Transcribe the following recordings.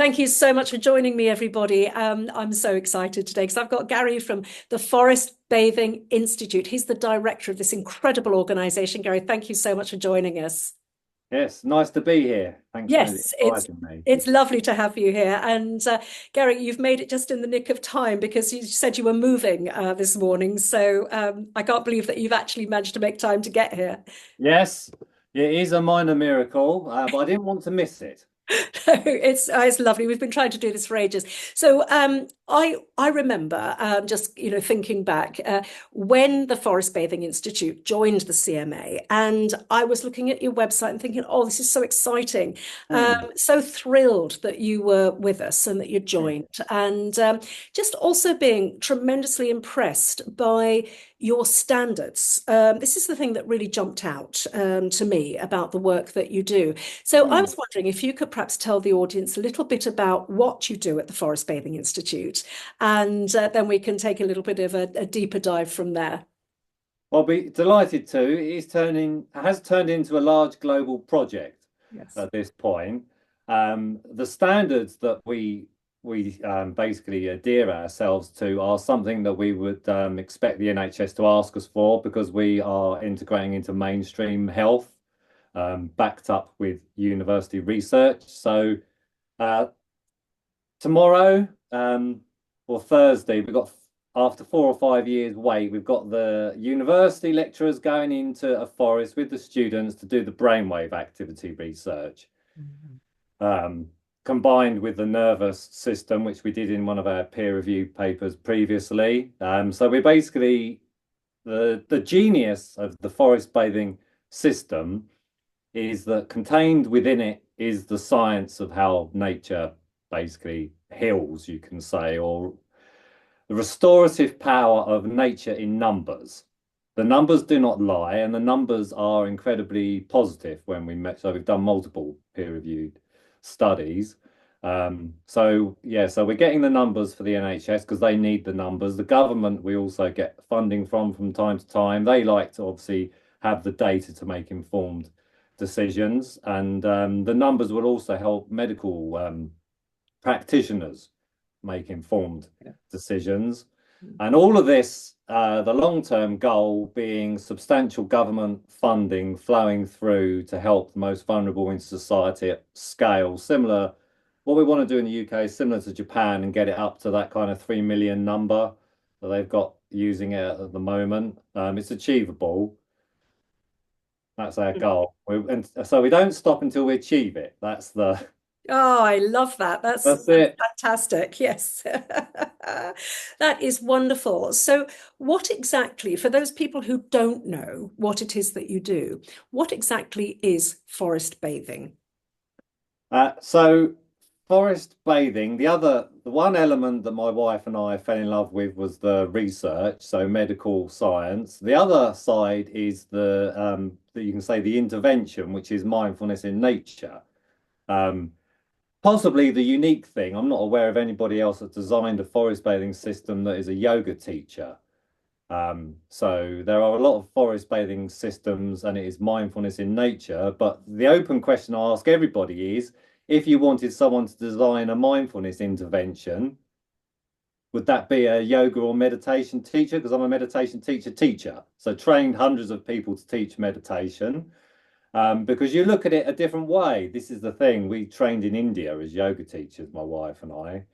Thank you so much for joining me, everybody. I'm so excited today because I've got Gary from the Forest Bathing Institute. He's the director of this incredible organization. Gary, thank you so much for joining us. Yes, nice to be here. Thanks for Yes, inviting me. it's lovely to have you here. And Gary, you've made it just in the nick of time because you said you were moving this morning. So I can't believe that you've actually managed to make time to get here. Yes, it is a minor miracle, but I didn't want to miss it. It's lovely. We've been trying to do this for ages. So I remember just thinking back when the Forest Bathing Institute joined the CMA, and I was looking at your website and thinking, oh, this is so exciting. Hmm. So thrilled that you were with us and that you joined, and just also being tremendously impressed by your standards. This is the thing that really jumped out to me about the work that you do. So I Hmm. was wondering if you could perhaps tell the audience a little bit about what you do at the Forest Bathing Institute, and then we can take a little bit of a deeper dive from there. I'll be delighted to. Has turned into a large global project Yes. at this point. The standards that we basically adhere ourselves to are something that we would expect the NHS to ask us for because we are integrating into mainstream health, backed up with university research. So uh, tomorrow or Thursday, we've got after 4 or 5 years wait, we've got the university lecturers going into a forest with the students to do the brainwave activity research, Mhm. um, combined with the nervous system, which we did in one of our peer-reviewed papers previously. So we're basically the genius of the forest bathing system is that contained within it is the science of how nature basically heals, you can say, or the restorative power of nature in numbers. The numbers do not lie, and the numbers are incredibly positive when we met. So we've done multiple peer-reviewed studies. So we're getting the numbers for the NHS because they need the numbers. The government we also get funding from time to time. They like to obviously have the data to make informed decisions, and the numbers will also help medical practitioners make informed Yeah. decisions. And all of this, the long-term goal being substantial government funding flowing through to help the most vulnerable in society at scale, similar. What we want to do in the UK is similar to Japan and get it up to that kind of 3 million number that they've got using it at the moment. It's achievable. That's our goal. And so we don't stop until we achieve it. Oh, I love that. That's That's it. fantastic. Yes. That is wonderful. So, what exactly, for those people who don't know what it is that you do, what exactly is forest bathing? So forest bathing, the one element that my wife and I fell in love with was the research, so medical science. The other side is that you can say the intervention, which is mindfulness in nature. Um, Possibly the unique thing, I'm not aware of anybody else that's designed a forest bathing system that is a yoga teacher. So there are a lot of forest bathing systems and it is mindfulness in nature. But the open question I ask everybody is, if you wanted someone to design a mindfulness intervention, would that be a yoga or meditation teacher? Because I'm a meditation teacher. So trained hundreds of people to teach meditation. Because you look at it a different way. This is the thing. We trained in India as yoga teachers, my wife and I.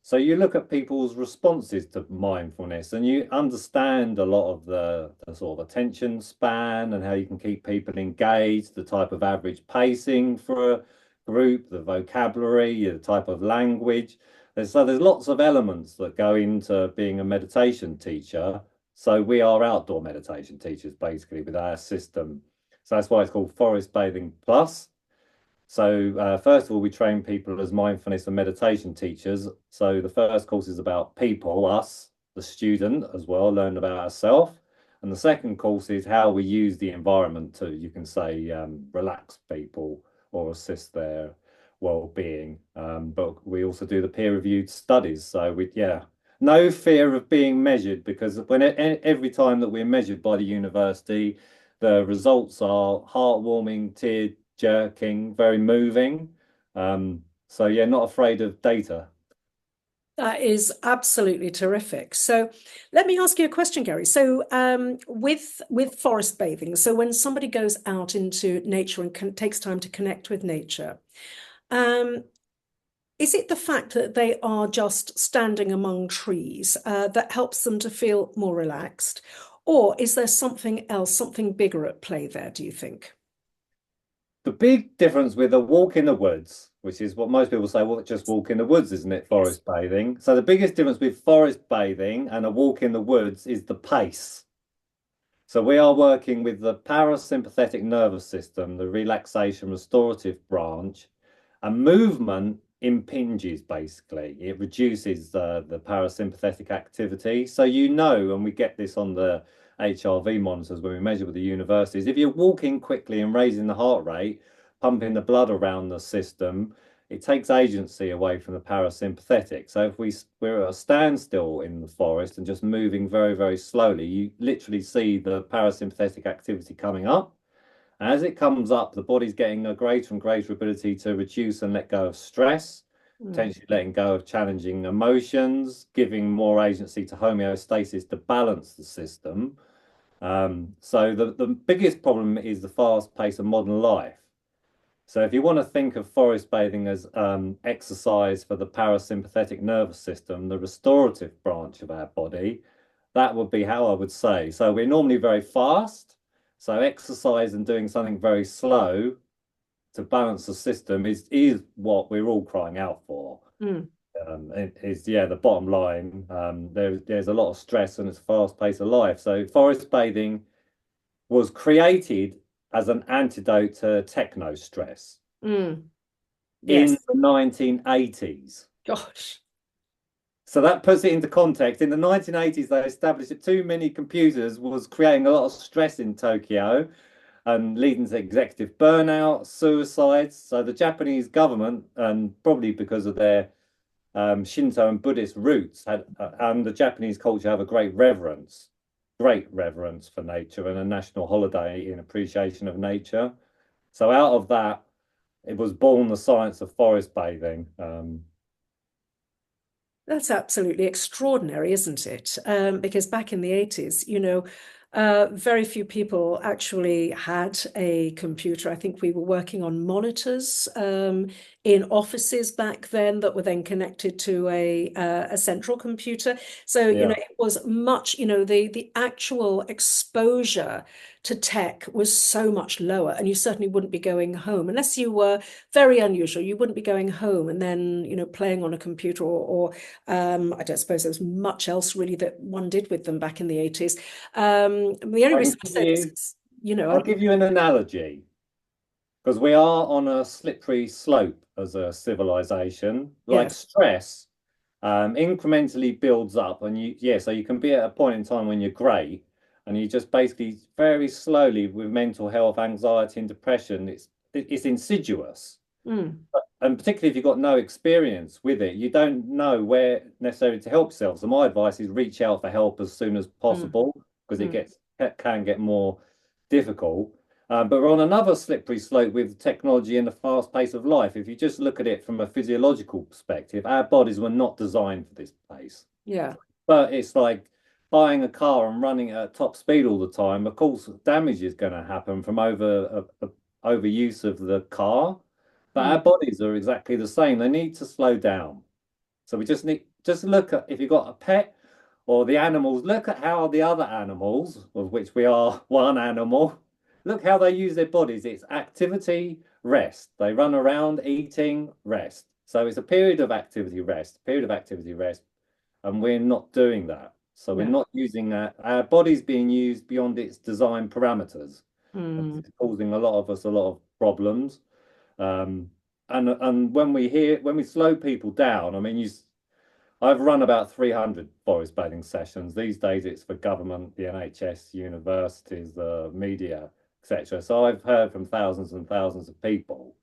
So you look at people's responses to mindfulness and you understand a lot of the sort of attention span and how you can keep people engaged, the type of average pacing for a group, the vocabulary, the type of language. So there's lots of elements that go into being a meditation teacher. So we are outdoor meditation teachers basically with our system. So that's why it's called Forest Bathing Plus. So, first of all, we train people as mindfulness and meditation teachers. So, the first course is about people, us, the student as well, learn about ourselves. And the second course is how we use the environment to, you can say, relax people or assist their well-being. But we also do the peer-reviewed studies. So, no fear of being measured because every time that we're measured by the university, the results are heartwarming, tear jerking, very moving. So yeah, not afraid of data. That is absolutely terrific. So let me ask you a question, Gary. So with forest bathing, so when somebody goes out into nature and takes time to connect with nature, um, is it the fact that they are just standing among trees that helps them to feel more relaxed? Or is there something else, something bigger at play there, do you think? The big difference with a walk in the woods, which is what most people say, well, just walk in the woods, isn't it? Yes. Forest bathing. So the biggest difference with forest bathing and a walk in the woods is the pace. So we are working with the parasympathetic nervous system, the relaxation restorative branch, and movement impinges basically. It reduces the parasympathetic activity. So you know, and we get this on the HRV monitors when we measure with the universities, if you're walking quickly and raising the heart rate, pumping the blood around the system, it takes agency away from the parasympathetic. So if we're at a standstill in the forest and just moving very, very slowly, you literally see the parasympathetic activity coming up. As it comes up, the body's getting a greater and greater ability to reduce and let go of stress, Mm, potentially letting go of challenging emotions, giving more agency to homeostasis to balance the system. So the biggest problem is the fast pace of modern life. So if you want to think of forest bathing as exercise for the parasympathetic nervous system, the restorative branch of our body, that would be how I would say. So we're normally very fast. So exercise and doing something very slow to balance the system is what we're all crying out for. mm, It is, yeah, the bottom line. There's a lot of stress and it's a fast pace of life. So forest bathing was created as an antidote to techno stress mm. in Yes. the 1980s. Gosh. So that puts it into context. In the 1980s, they established that too many computers was creating a lot of stress in Tokyo and leading to executive burnout, suicides. So the Japanese government, and probably because of their Shinto and Buddhist roots, had and the Japanese culture have a great reverence for nature and a national holiday in appreciation of nature. So out of that, it was born the science of forest bathing. That's absolutely extraordinary, isn't it? Because back in the 80s, very few people actually had a computer. I think we were working on monitors in offices back then that were then connected to a central computer. So, Yeah. it was much, the actual exposure to tech was so much lower, and you certainly wouldn't be going home unless you were very unusual. You wouldn't be going home and then, playing on a computer or I don't suppose there was much else really that one did with them back in the 80s. The only I can reason I give say this you, is, I'll give you an analogy because we are on a slippery slope as a civilization. Like yes. stress, incrementally builds up, and so you can be at a point in time when you're great, and you just basically very slowly with mental health, anxiety, and depression, it's insidious. Mm, And particularly if you've got no experience with it, you don't know where necessarily to help yourself. So my advice is reach out for help as soon as mm, possible because mm. it can get more difficult. But we're on another slippery slope with technology and the fast pace of life. If you just look at it from a physiological perspective, our bodies were not designed for this pace. Yeah. But it's like buying a car and running at top speed all the time. Of course, damage is going to happen from overuse of the car. But Mm, our bodies are exactly the same. They need to slow down. So we just look at if you've got a pet or the animals, look at how the other animals, of which we are one animal, look how they use their bodies. It's activity, rest. They run around, eating, rest. So it's a period of activity, rest, period of activity, rest, and we're not doing that. So we're yeah. not using that. Our body's being used beyond its design parameters. And Mm, it's causing a lot of us a lot of problems. Um, and when we slow people down, I mean, I've run about 300 forest bathing sessions. These days, it's for government, the NHS, universities, the media, etc. So I've heard from thousands and thousands of people.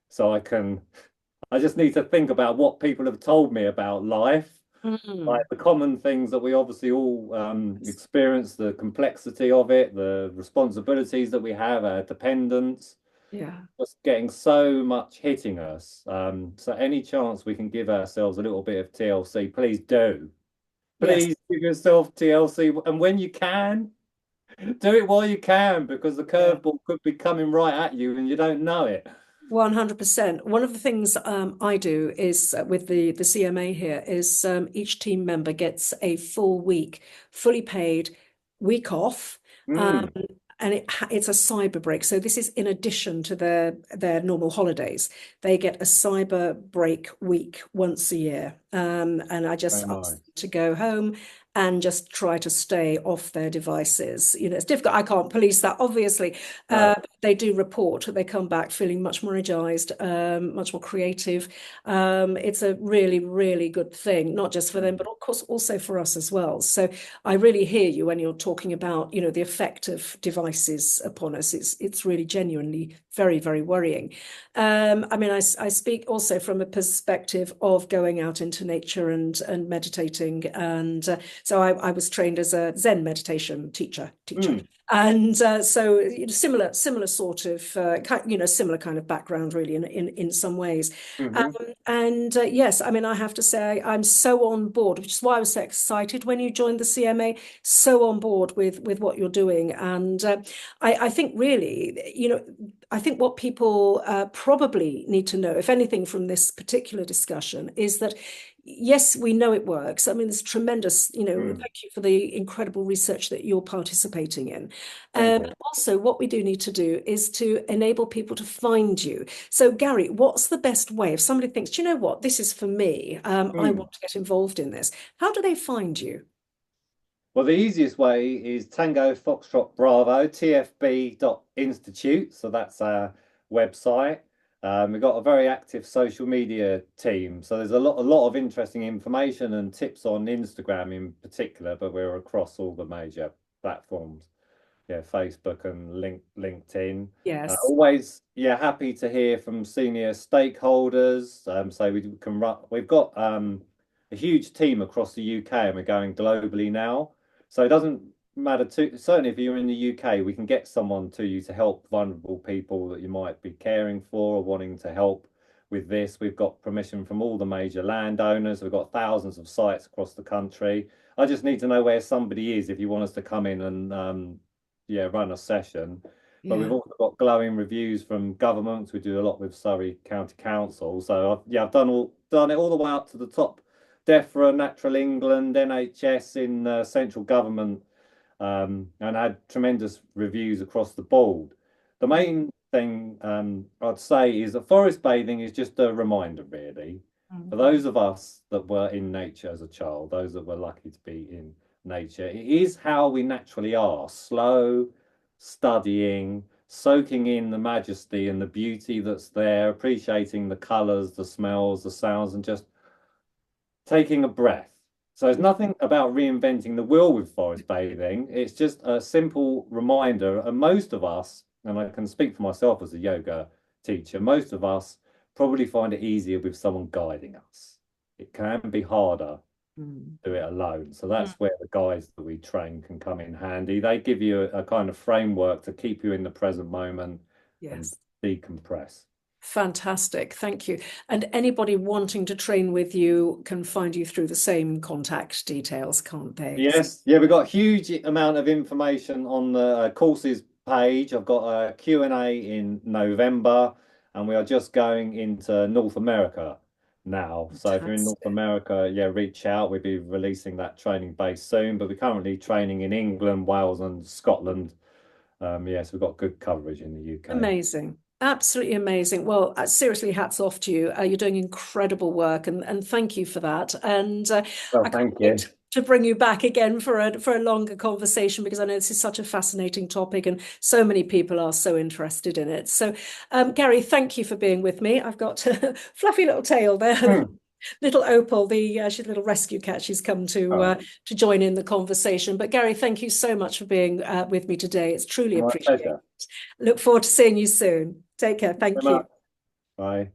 So I just need to think about what people have told me about life, like mm. the common things that we obviously all experience, the complexity of it, the responsibilities that we have, our dependence. Yeah. just getting so much hitting us. So any chance we can give ourselves a little bit of TLC, please do. Yes. Please give yourself TLC, and when you can, do it while you can, because the Yeah. curveball could be coming right at you and you don't know it. 100%. One of the things I do is with the CMA here is each team member gets a full week, fully paid week off. Um, Mm, and it's a cyber break. So this is in addition to their normal holidays. They get a cyber break week once a year. And I just very ask them nice. to go home and just try to stay off their devices. You know, it's difficult. I can't police that, obviously. No. They do report. They come back feeling much more energized, much more creative. It's a really, really good thing, not just for them, but of course also for us as well. So I really hear you when you're talking about, you know, the effect of devices upon us. It's really genuinely very, very worrying. I mean, I speak also from a perspective of going out into nature and meditating. And so I was trained as a Zen meditation teacher. Mm, And so you know, similar sort of you know, similar kind of background really in some ways. Um, hmm and yes, I mean, I have to say I'm so on board, which is why I was so excited when you joined the CMA. So on board with what you're doing, and I think really, you know, I think what people probably need to know, if anything, from this particular discussion, is that yes, we know it works. I mean, there's tremendous, you know, mm, thank you for the incredible research that you're participating in. thank you. Also, what we do need to do is to enable people to find you. So, Gary, what's the best way if somebody thinks, do you know what, this is for me, I Mm. want to get involved in this. How do they find you? Well, the easiest way is Tango Foxtrot Bravo, TFB.institute. So that's our website. We've got a very active social media team. So there's a lot of interesting information and tips on Instagram in particular, but we're across all the major platforms. Yeah, Facebook and LinkedIn. Yes. Always, yeah, happy to hear from senior stakeholders. So we can run. We've got a huge team across the UK, and we're going globally now. So it doesn't matter to certainly if you're in the UK, we can get someone to you to help vulnerable people that you might be caring for or wanting to help with this. We've got permission from all the major landowners. We've got thousands of sites across the country. I just need to know where somebody is if you want us to come in and yeah, run a session. But we've Yeah. also got glowing reviews from governments. We do a lot with Surrey County Council. So yeah, I've done it all the way up to the top DEFRA, Natural England, NHS in central government, and had tremendous reviews across the board. The main thing I'd say is that forest bathing is just a reminder, really, for Mm. those of us that were in nature as a child, those that were lucky to be in nature. It is how we naturally are, slow, studying, soaking in the majesty and the beauty that's there, appreciating the colors, the smells, the sounds, and just taking a breath. So it's nothing about reinventing the wheel with forest bathing. It's just a simple reminder. And most of us, and I can speak for myself as a yoga teacher, most of us probably find it easier with someone guiding us. It can be harder Mm. to do it alone. So Mm. that's where the guides that we train can come in handy. They give you a kind of framework to keep you in the present moment and Yes. decompress. Fantastic. Thank you. And anybody wanting to train with you can find you through the same contact details, can't they? Yes, yeah, we've got a huge amount of information on the courses page. I've got a Q&A in November, and we are just going into North America now. So if you're in North Fantastic. America, yeah, reach out. We'll be releasing that training base soon, but we're currently training in England, Wales, and Scotland. Yes, we've got good coverage in the UK. Amazing. Absolutely amazing. Well, seriously, hats off to you. You're doing incredible work, and thank you for that. And Well, I can't thank you. wait to bring you back again for a longer conversation because I know this is such a fascinating topic, and so many people are so interested in it. So, Gary, thank you for being with me. I've got a fluffy little tail there. Hmm. Little Opal, she's a little rescue cat. She's come Oh, to join in the conversation. But Gary, thank you so much for being with me today. It's truly my appreciated. pleasure. Look forward to seeing you soon. Take care. Thank you Thank very you. much. Bye.